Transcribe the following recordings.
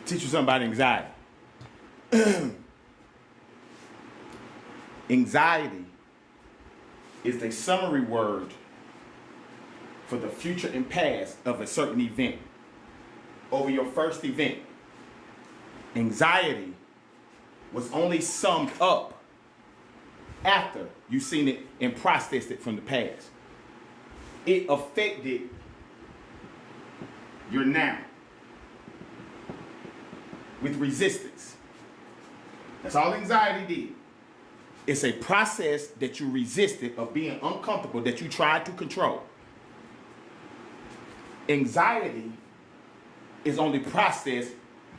teach you something about anxiety. Anxiety is a summary word for the future and past of a certain event. Over your first event, anxiety was only summed up after you seen it and processed it from the past. It affected your now with resistance. That's all anxiety did. It's a process that you resisted of being uncomfortable that you tried to control. Anxiety is only processed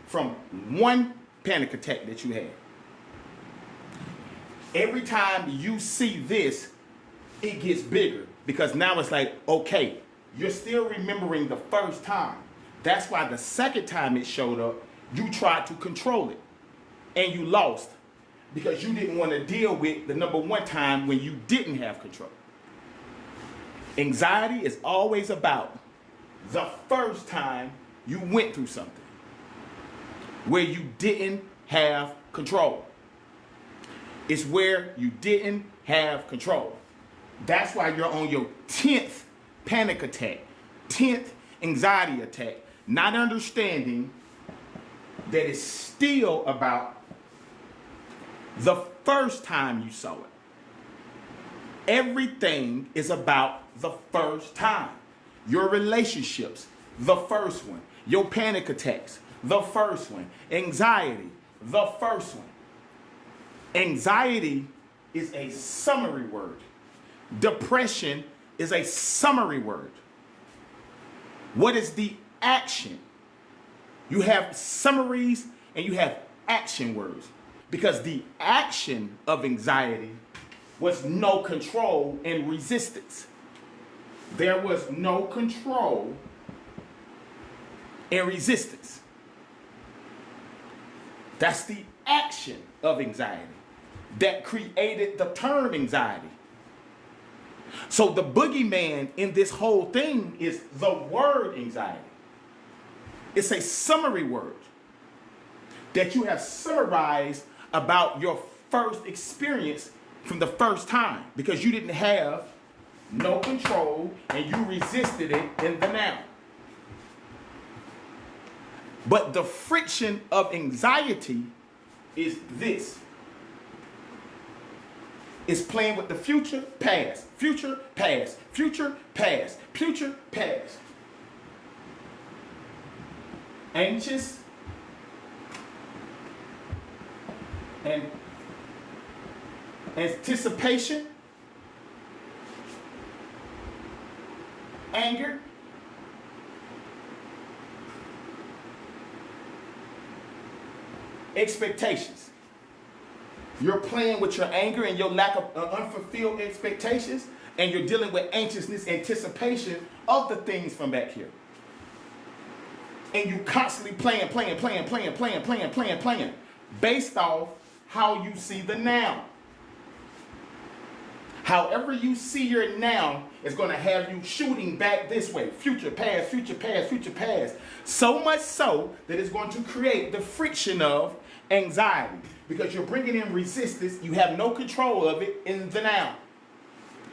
from one panic attack that you had. Every time you see this, it gets bigger because now it's like, okay, you're still remembering the first time. That's why the second time it showed up, you tried to control it and you lost because you didn't want to deal with the number one time when you didn't have control. Anxiety is always about the first time you went through something where you didn't have control. It's where you didn't have control. That's why you're on your 10th panic attack, 10th anxiety attack, not understanding that it's still about the first time you saw it. Everything is about the first time. Your relationships, the first one. Your panic attacks, the first one. Anxiety, the first one. Anxiety is a summary word. Depression is a summary word. What is the action? You have summaries and you have action words. Because the action of anxiety was no control and resistance. There was no control and resistance. That's the action of anxiety that created the term anxiety. So the boogeyman in this whole thing is the word anxiety. It's a summary word that you have summarized about your first experience from the first time because you didn't have no control and you resisted it in the now. But the friction of anxiety is this. It's playing with the future, past, future, past, future, past, future, past. Anxious and anticipation, anger, expectations. You're playing with your anger and your lack of unfulfilled expectations, and you're dealing with anxiousness, anticipation of the things from back here. And you constantly playing, based off how you see the now. However you see your now is going to have you shooting back this way. Future, past, future, past, future, past. So much so that it's going to create the friction of anxiety. Because you're bringing in resistance. You have no control of it in the now.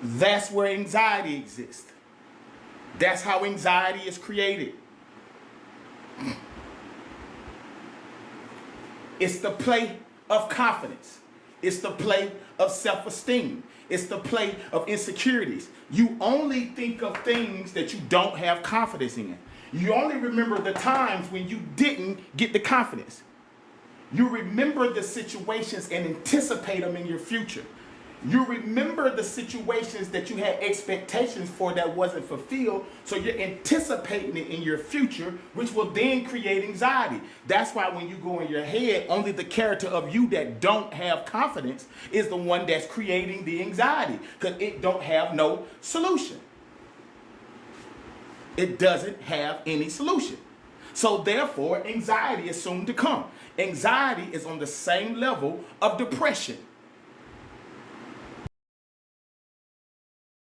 That's where anxiety exists. That's how anxiety is created. It's the play of confidence. It's the play of self-esteem. It's the play of insecurities. You only think of things that you don't have confidence in. You only remember the times when you didn't get the confidence. You remember the situations and anticipate them in your future. You remember the situations that you had expectations for that wasn't fulfilled, so you're anticipating it in your future, which will then create anxiety. That's why when you go in your head, only the character of you that don't have confidence is the one that's creating the anxiety, because it don't have no solution. It doesn't have any solution. So therefore, anxiety is soon to come. Anxiety is on the same level of depression.